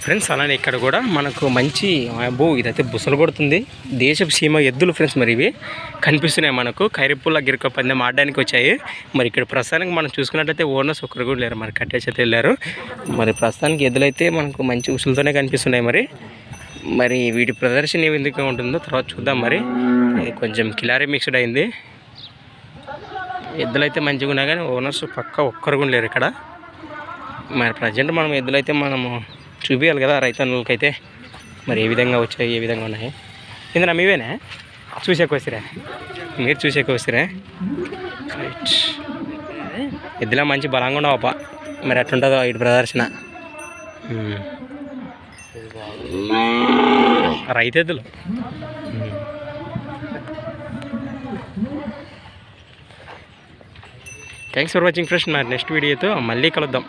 Friends అలానే ఇక్కడ కూడా మనకు మంచి అబ్బో ఇదైతే బుసలు కొడుతుంది. దేశపు సీమ ఎద్దులు ఫ్రెండ్స్ మరి ఇవి కనిపిస్తున్నాయి మనకు. ఖైరపుల్లా గిరిక పందెం ఆడడానికి వచ్చాయి. మరి ఇక్కడ ప్రస్తుతానికి మనం చూసుకున్నట్లయితే ఓనర్స్ ఒక్కరు కూడా లేరు, మరి కట్టేసి వెళ్ళారు. మరి ప్రస్తుతానికి ఎద్దులైతే మనకు మంచి ఉసులతోనే కనిపిస్తున్నాయి. మరి వీటి ప్రదర్శన ఏ విధంగా ఉంటుందో తర్వాత చూద్దాం. మరి ఇది కొంచెం కిలారీ మిక్స్డ్ అయింది. ఎద్దులైతే మంచిగా ఉన్నాయి కానీ ఓనర్స్ పక్క ఒక్కరు కూడా లేరు ఇక్కడ. మరి ప్రజెంట్ మనం ఎద్దులైతే మనము చూపించాలి కదా రైతన్నులకైతే, మరి ఏ విధంగా వచ్చాయి, ఏ విధంగా ఉన్నాయి. ఇందులో మీవేనా చూసేకి వస్తారా? మీరు చూసేకి వస్తారా? రైట్. ఎద్దులా మంచి బలంగా ఉండవప్ప. మరి అట్లుంటుందో ఇటు ప్రదర్శన. రైతు ఎద్దులు. Thanks for watching friends. మరి నెక్స్ట్ వీడియోతో మళ్ళీ కలుద్దాం.